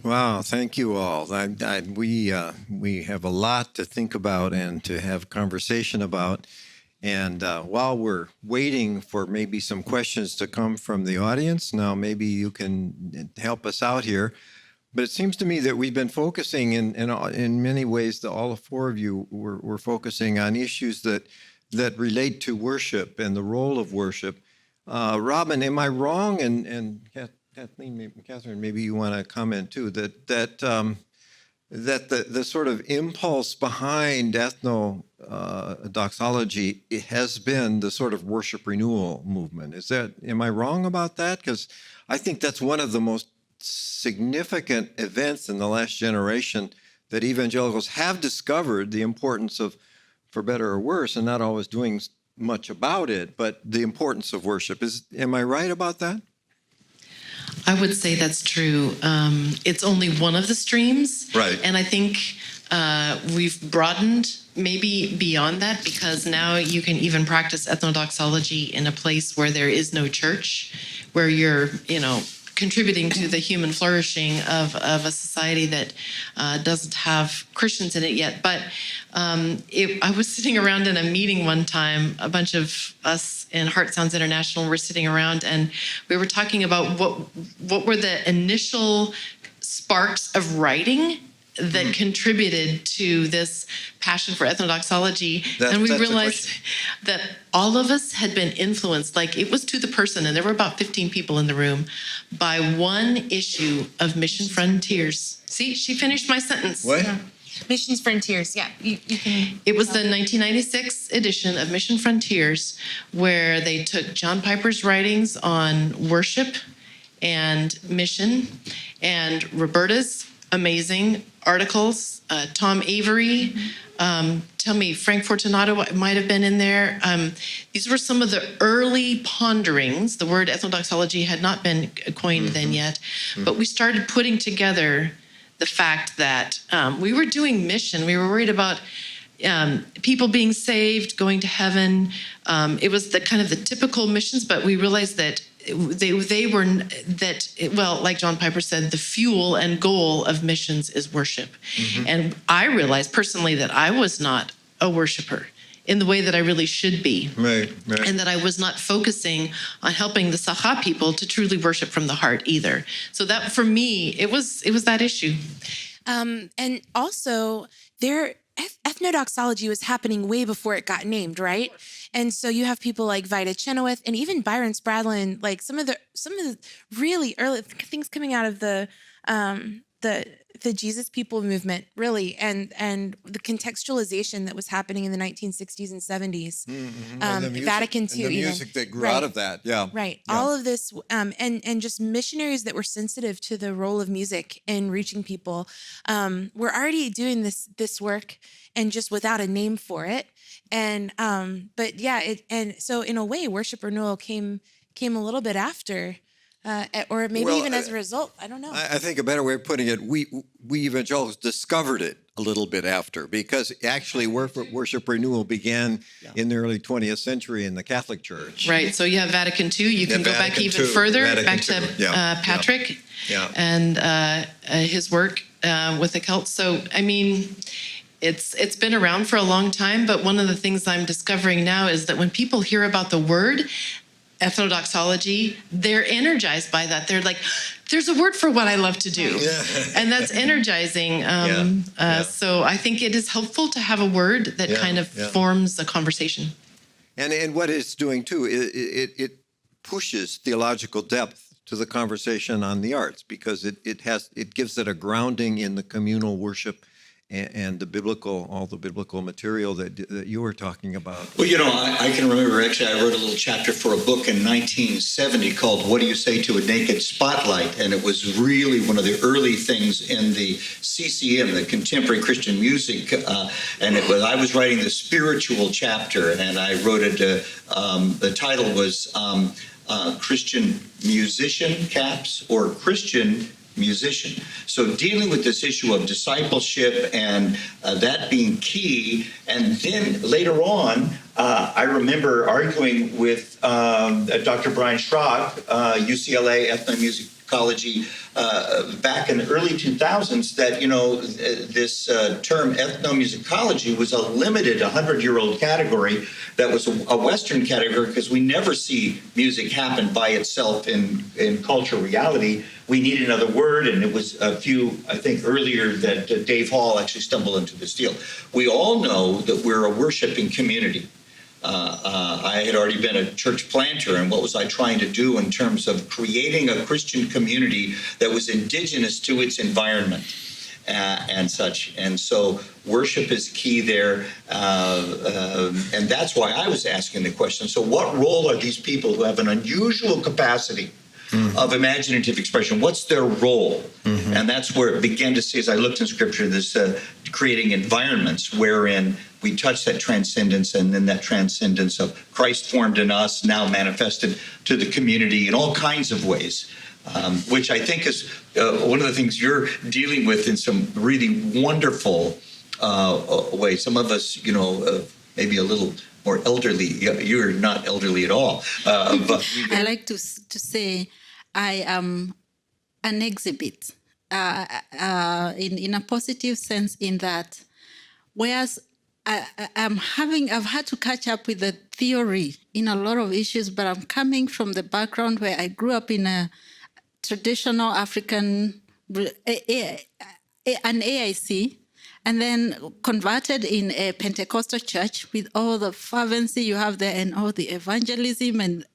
Wow, thank you all. We have a lot to think about and to have conversation about. And while we're waiting for maybe some questions to come from the audience, now maybe you can help us out here. But it seems to me that we've been focusing in many ways, all four of you were focusing on issues that relate to worship and the role of worship. Robin, am I wrong? And Katherine, maybe you want to comment too, that the sort of impulse behind ethnodoxology has been the sort of worship renewal movement. Am I wrong about that? Because I think that's one of the most significant events in the last generation that evangelicals have discovered the importance of, for better or worse, and not always doing much about it, but the importance of worship. Am I right about that? I would say that's true. It's only one of the streams. Right. And I think we've broadened maybe beyond that, because now you can even practice ethnodoxology in a place where there is no church, where you're, contributing to the human flourishing of a society that doesn't have Christians in it yet. But I was sitting around in a meeting one time, a bunch of us in Heart Sounds International were sitting around, and we were talking about what were the initial sparks of writing that contributed to this passion for ethnodoxology. And we realized that all of us had been influenced, like it was to the person, and there were about 15 people in the room, by one issue of Mission Frontiers. See, she finished my sentence. What? Yeah. Missions Frontiers, yeah. You can. It was the 1996 edition of Mission Frontiers, where they took John Piper's writings on worship and mission, and Roberta's amazing articles, Tom Avery, tell me, Frank Fortunato might have been in there. These were some of the early ponderings. The word ethnodoxology had not been coined then yet, but we started putting together the fact that we were doing mission. We were worried about people being saved, going to heaven. It was the kind of the typical missions, but we realized that they were like John Piper said, the fuel and goal of missions is worship. And I realized personally that I was not a worshiper in the way that I really should be. Right. And that I was not focusing on helping the Sakha people to truly worship from the heart either. So that, for me, it was that issue. And also, ethnodoxology was happening way before it got named, right? And so you have people like Vida Chenoweth and even Byron Spradlin, like some of the really early things coming out of the Jesus People movement, really, and the contextualization that was happening in the 1960s and 70s. Vatican II, and the music that grew out of that, yeah. Right. Yeah. All of this, and just missionaries that were sensitive to the role of music in reaching people, were already doing this work, and just without a name for it. And but yeah, so in a way, worship renewal came a little bit after. Or maybe even as a result, I don't know. I think a better way of putting it, we evangelicals discovered it a little bit after, because actually worship renewal began in the early 20th century in the Catholic Church. Right. So you have Vatican II. You can go back even further, back to Patrick and his work with the Celts. So, I mean, it's been around for a long time, but one of the things I'm discovering now is that when people hear about the word ethnodoxology, they're energized by that. They're like, there's a word for what I love to do. And that's energizing. So I think it is helpful to have a word that kind of forms a conversation. And what it's doing too, it pushes theological depth to the conversation on the arts, because it gives it a grounding in the communal worship and all the biblical material that you were talking about. Well, I can remember, actually, I wrote a little chapter for a book in 1970 called What Do You Say to a Naked Spotlight? And it was really one of the early things in the CCM, the Contemporary Christian Music. I was writing the spiritual chapter, and I wrote it, the title was Christian musician caps or Christian musician. So dealing with this issue of discipleship and that being key. And then later on, I remember arguing with Dr. Brian Schrock, UCLA Ethnomusicology, back in the early 2000s, that, this term ethnomusicology was a limited 100-year-old category that was a Western category, because we never see music happen by itself in cultural reality. We need another word, and it was a few, I think, earlier that Dave Hall actually stumbled into this deal. We all know that we're a worshiping community. I had already been a church planter, and what was I trying to do in terms of creating a Christian community that was indigenous to its environment and such? And so worship is key there, and that's why I was asking the question. So what role are these people who have an unusual capacity of imaginative expression? What's their role? And that's where it began to see, as I looked in Scripture, this creating environments wherein we touch that transcendence, and then that transcendence of Christ formed in us, now manifested to the community in all kinds of ways, which I think is one of the things you're dealing with in some really wonderful ways. Some of us, maybe a little more elderly. You're not elderly at all. But I like to say I am an exhibit in a positive sense, in that whereas I've had to catch up with the theory in a lot of issues, but I'm coming from the background where I grew up in a traditional African, an AIC, and then converted in a Pentecostal church with all the fervency you have there and all the evangelism and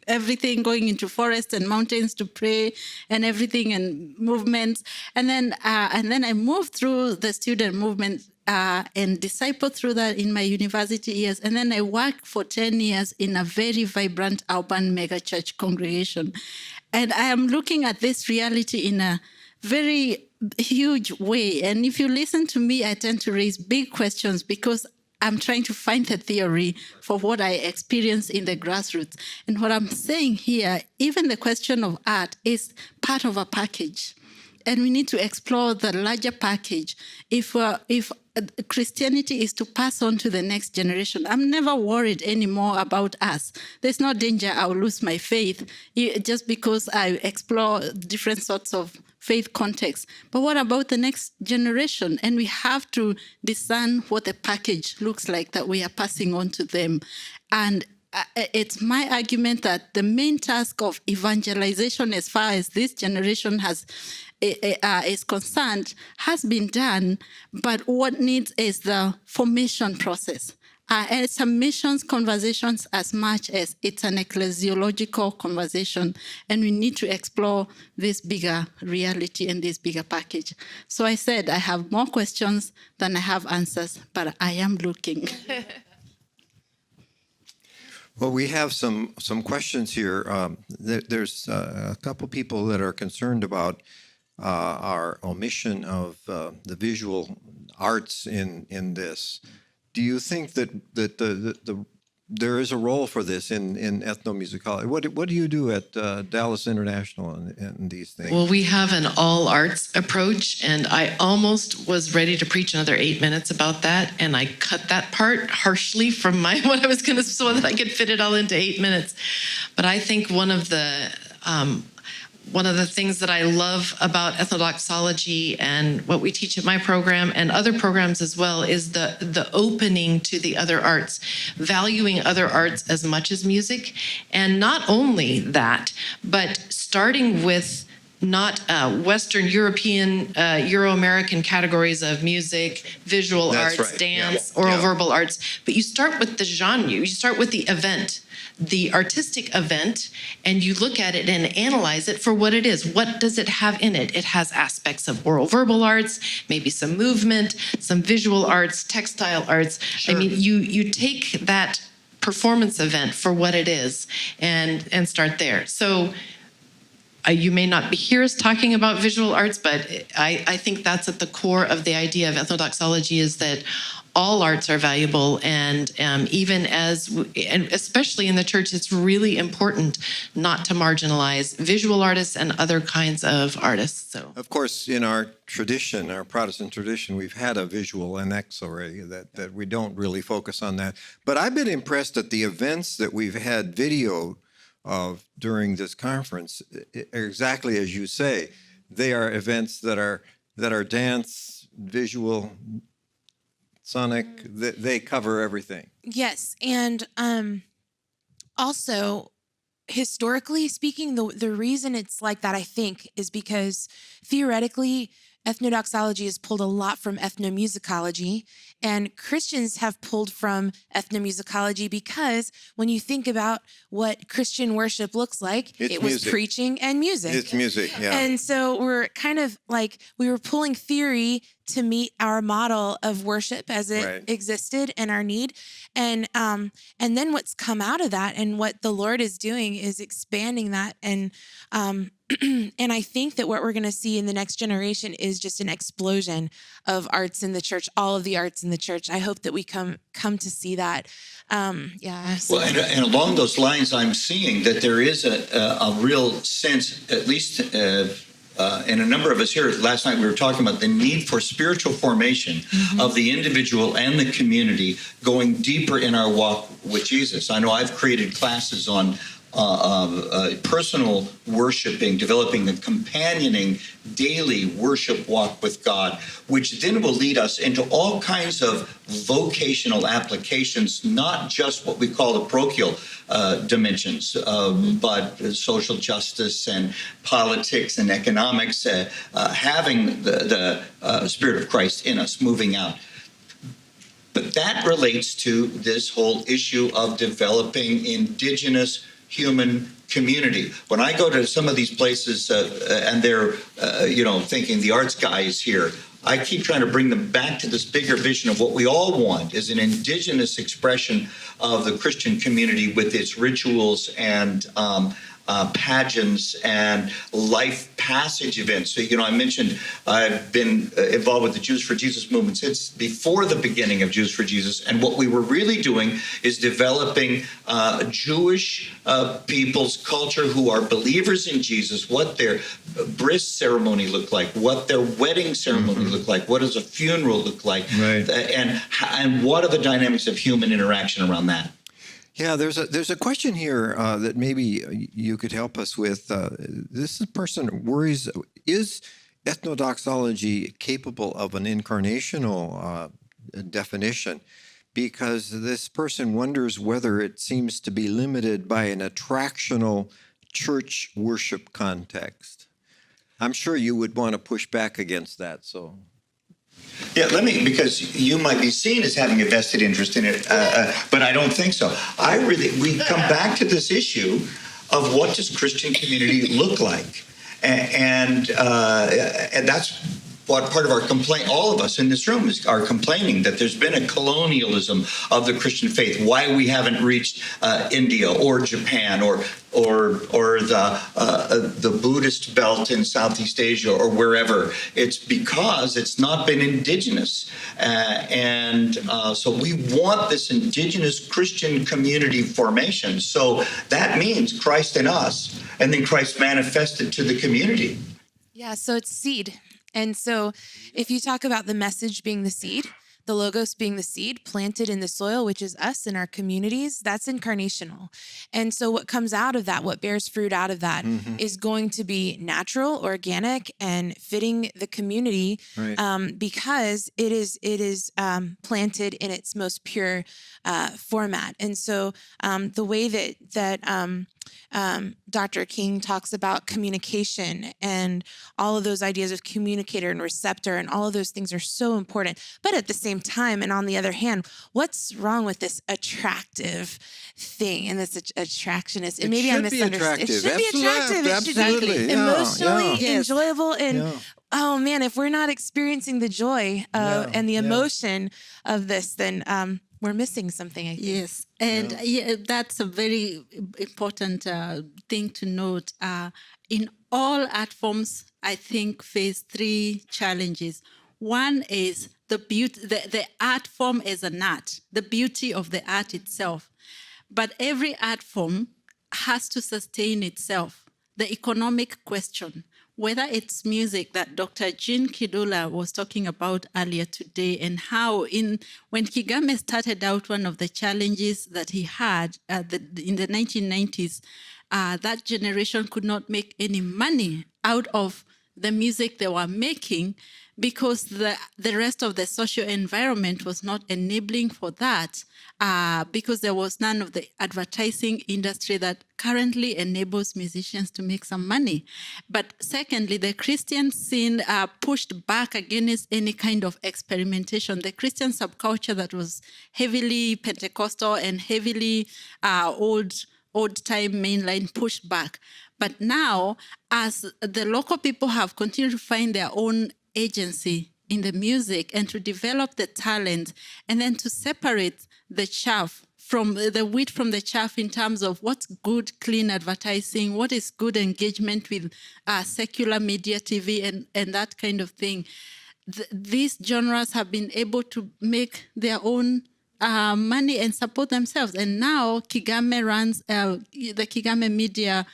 everything, going into forests and mountains to pray and everything, and movements. And then I moved through the student movement and discipled through that in my university years. And then I worked for 10 years in a very vibrant urban megachurch congregation. And I am looking at this reality in a very huge way. And if you listen to me, I tend to raise big questions because I'm trying to find the theory for what I experience in the grassroots. And what I'm saying here, even the question of art is part of a package. And we need to explore the larger package. If Christianity is to pass on to the next generation, I'm never worried anymore about us. There's no danger I'll lose my faith just because I explore different sorts of faith contexts. But what about the next generation? And we have to discern what the package looks like that we are passing on to them. And it's my argument that the main task of evangelization, as far as this generation is concerned, has been done, but what needs is the formation process. And it's a missions conversations as much as it's an ecclesiological conversation, and we need to explore this bigger reality and this bigger package. So I said I have more questions than I have answers, but I am looking. Well, we have some questions here. There's a couple people that are concerned about our omission of the visual arts in this. Do you think that there is a role for this in ethnomusicology? What do you do at Dallas International in these things? Well, we have an all arts approach, and I almost was ready to preach another 8 minutes about that, and I cut that part harshly from what I was going to, so that I could fit it all into 8 minutes. But I think one of the things that I love about ethnodoxology and what we teach at my program and other programs as well is the opening to the other arts, valuing other arts as much as music. And not only that, but starting with not Western European, Euro-American categories of music, visual That's arts, right. dance, Yeah. oral verbal arts, but you start with the genre, you start with the event, the artistic event, and you look at it and analyze it for what it is. What does it have in it? It has aspects of oral verbal arts, maybe some movement, some visual arts, textile arts. Sure. I mean, you take that performance event for what it is and start there. So you may not hear us talking about visual arts, but I think that's at the core of the idea of ethnodoxology, is that all arts are valuable, and and especially in the church, it's really important not to marginalize visual artists and other kinds of artists. So, of course, in our tradition, our Protestant tradition, we've had a visual annex already, that we don't really focus on that. But I've been impressed at the events that we've had video of during this conference. Exactly as you say, they are events that are dance, visual, sonic. They cover everything. Yes, and also historically speaking, the reason it's like that, I think, is because theoretically, ethnodoxology has pulled a lot from ethnomusicology, and Christians have pulled from ethnomusicology because when you think about what Christian worship looks like, it was music. Preaching and music. It's music, yeah. And so we're kind of like, we were pulling theory to meet our model of worship as it existed and our need. And then what's come out of that and what the Lord is doing is expanding that. And and I think that what we're going to see in the next generation is just an explosion of arts in the church, all of the arts in the church. I hope that we come to see that. Well, and along those lines, I'm seeing that there is a real sense, at least and a number of us here, last night we were talking about the need for spiritual formation of the individual and the community, going deeper in our walk with Jesus. I know I've created classes on personal worshiping, developing a companioning daily worship walk with God, which then will lead us into all kinds of vocational applications, not just what we call the parochial dimensions, but social justice and politics and economics, having the Spirit of Christ in us, moving out. But that relates to this whole issue of developing indigenous human community. When I go to some of these places and they're, thinking the arts guy is here, I keep trying to bring them back to this bigger vision of what we all want is an indigenous expression of the Christian community with its rituals and pageants and life passage events. So, I mentioned I've been involved with the Jews for Jesus movement since before the beginning of Jews for Jesus. And what we were really doing is developing Jewish people's culture who are believers in Jesus, what their bris ceremony looked like, what their wedding ceremony looked like, what does a funeral look like, and what are the dynamics of human interaction around that. Yeah, there's a question here that maybe you could help us with. This person worries, is ethnodoxology capable of an incarnational definition? Because this person wonders whether it seems to be limited by an attractional church worship context. I'm sure you would want to push back against that, so... Yeah, because you might be seen as having a vested interest in it, but I don't think so. We come back to this issue of what does Christian community look like, and that's what part of our complaint. All of us in this room are complaining that there's been a colonialism of the Christian faith. Why we haven't reached India or Japan or the Buddhist belt in Southeast Asia or wherever. It's because it's not been indigenous. So we want this indigenous Christian community formation. So that means Christ in us, and then Christ manifested to the community. Yeah, so it's seed. And so if you talk about the message being the seed, the logos being the seed planted in the soil, which is us in our communities, that's incarnational. And so what comes out of that, what bears fruit out of that is going to be natural, organic, and fitting the community because it is planted in its most pure format. And so the way that Dr. King talks about communication and all of those ideas of communicator and receptor and all of those things are so important. But at the same time, and on the other hand, what's wrong with this attractive thing and this attractionist? And maybe I misunderstood. It should be attractive. It should be emotionally enjoyable. And oh man, if we're not experiencing the joy and the emotion of this, then we're missing something, I think. Yes, and that's a very important thing to note. In all art forms, I think face three challenges. One is the beauty, the art form as an art, the beauty of the art itself. But every art form has to sustain itself. The economic question, whether it's music that Dr. Jean Kidula was talking about earlier today, and how when Kigame started out, one of the challenges that he had in the 1990s, that generation could not make any money out of the music they were making, because the rest of the social environment was not enabling for that, because there was none of the advertising industry that currently enables musicians to make some money. But secondly, the Christian scene pushed back against any kind of experimentation. The Christian subculture that was heavily Pentecostal and heavily old-time mainline pushed back. But now, as the local people have continued to find their own agency in the music and to develop the talent, and then to separate the chaff from the wheat from the chaff in terms of what's good, clean advertising, what is good engagement with secular media, TV, and that kind of thing. These genres have been able to make their own money and support themselves. And now Kigame runs the Kigame Media,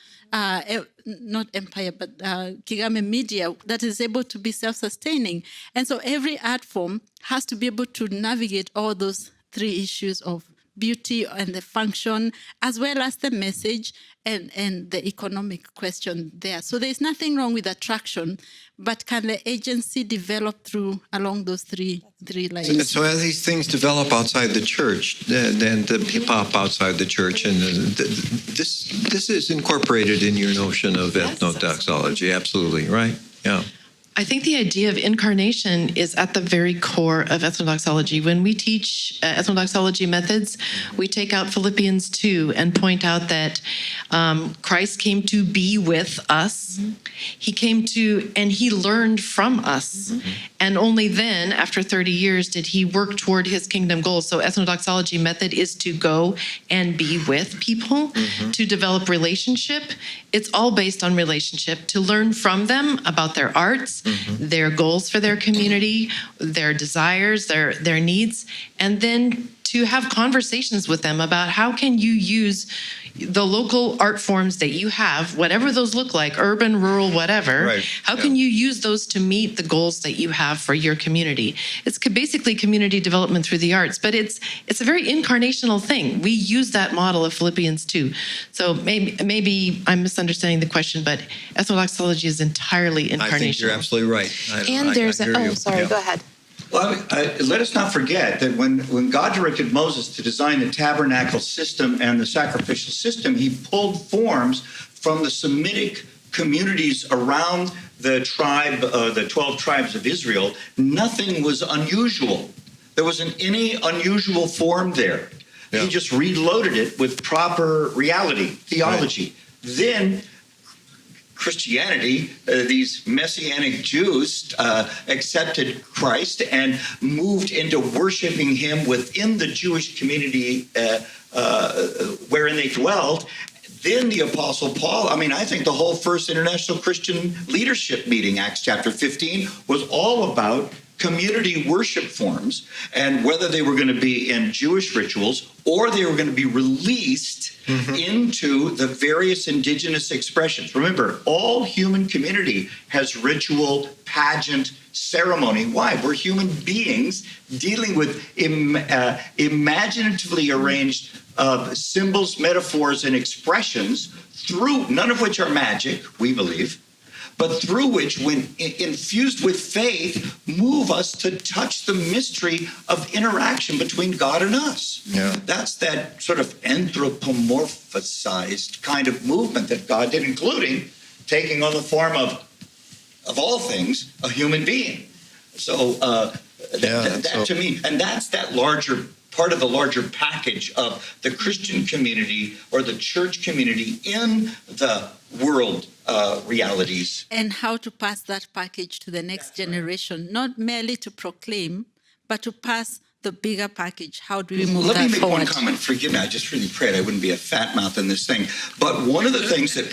not empire, but Kigame Media, that is able to be self-sustaining. And so every art form has to be able to navigate all those three issues of beauty and the function, as well as the message and the economic question there. So there's nothing wrong with attraction, but can the agency develop along those three lines? So as these things develop outside the church, then the hip-hop outside the church, and this is incorporated in your notion of ethnodoxology, absolutely, right? Yeah. I think the idea of incarnation is at the very core of ethnodoxology. When we teach ethnodoxology methods, we take out Philippians 2 and point out that Christ came to be with us. Mm-hmm. He came to, and he learned from us. Mm-hmm. And only then, after 30 years, did he work toward his kingdom goals. So ethnodoxology method is to go and be with people, mm-hmm. to develop relationship. It's all based on relationship, to learn from them about their arts, mm-hmm. their goals for their community, their desires, their needs, and then to have conversations with them about how can you use the local art forms that you have, whatever those look like, urban, rural, whatever, right. How can you use those to meet the goals that you have for your community? It's basically community development through the arts, but it's a very incarnational thing. We use that model of Philippians 2. So maybe I'm misunderstanding the question, but ethnodoxology is entirely incarnational. I think you're absolutely right. Go ahead. Well, let us not forget that when God directed Moses to design the tabernacle system and the sacrificial system, he pulled forms from the Semitic communities around the 12 tribes of Israel. Nothing was unusual. There wasn't any unusual form there. Yeah. He just reloaded it with proper reality, theology. Right. Then Christianity, these Messianic Jews accepted Christ and moved into worshiping him within the Jewish community wherein they dwelled. Then the Apostle Paul, I think the whole first International Christian Leadership Meeting, Acts chapter 15, was all about community worship forms and whether they were going to be in Jewish rituals or they were going to be released mm-hmm. into the various indigenous expressions. Remember, all human community has ritual, pageant, ceremony. Why? We're human beings dealing with imaginatively arranged symbols, metaphors, and expressions, through none of which are magic, we believe, but through which, when infused with faith, move us to touch the mystery of interaction between God and us. Yeah. That's that sort of anthropomorphized kind of movement that God did, including taking on the form of all things, a human being. So that to me, and that's that larger part of the larger package of the Christian community or the church community in the world realities. And how to pass that package to the next generation, not merely to proclaim, but to pass the bigger package? How do we move Let that me make forward? one comment. Forgive me, I just really prayed I wouldn't be a fat mouth in this thing. But one of the things that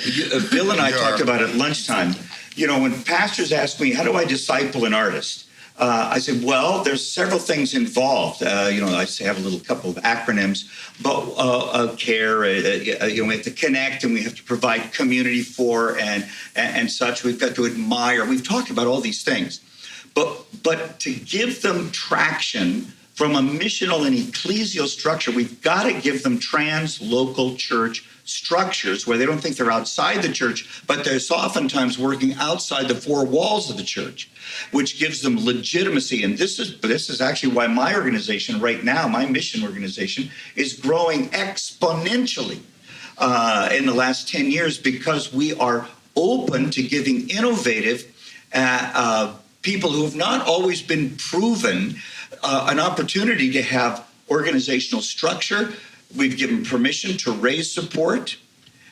Bill and I talked about at lunchtime, when pastors ask me, how do I disciple an artist? I said, well, there's several things involved. I have a little couple of acronyms, but care, we have to connect and we have to provide community for and such. We've got to admire. We've talked about all these things. But to give them traction from a missional and ecclesial structure, we've got to give them trans-local church structures where they don't think they're outside the church, but they're oftentimes working outside the four walls of the church, which gives them legitimacy. And this is actually why my organization right now, my mission organization, is growing exponentially in the last 10 years, because we are open to giving innovative people who have not always been proven an opportunity to have organizational structure. We've given permission to raise support.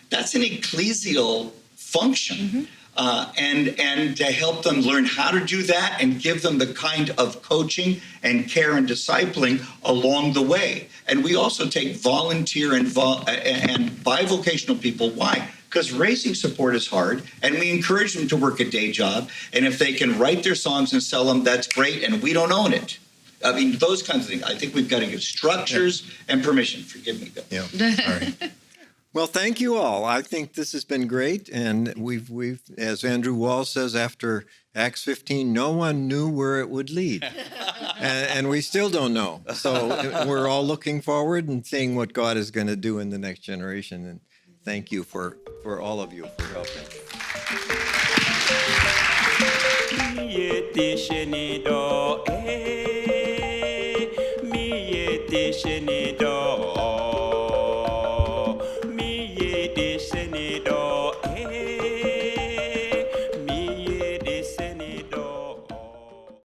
That's an ecclesial function. And to help them learn how to do that and give them the kind of coaching and care and discipling along the way. And we also take volunteer and bivocational people. Why? Because raising support is hard, and we encourage them to work a day job. And if they can write their songs and sell them, that's great, and we don't own it. I mean, those kinds of things. I think we've got to give structures and permission. Forgive me, Bill. Yeah. All right. Well, thank you all. I think this has been great, and we've, as Andrew Wall says, after Acts 15, no one knew where it would lead, and we still don't know. So we're all looking forward and seeing what God is going to do in the next generation. And thank you for all of you for helping. Sheni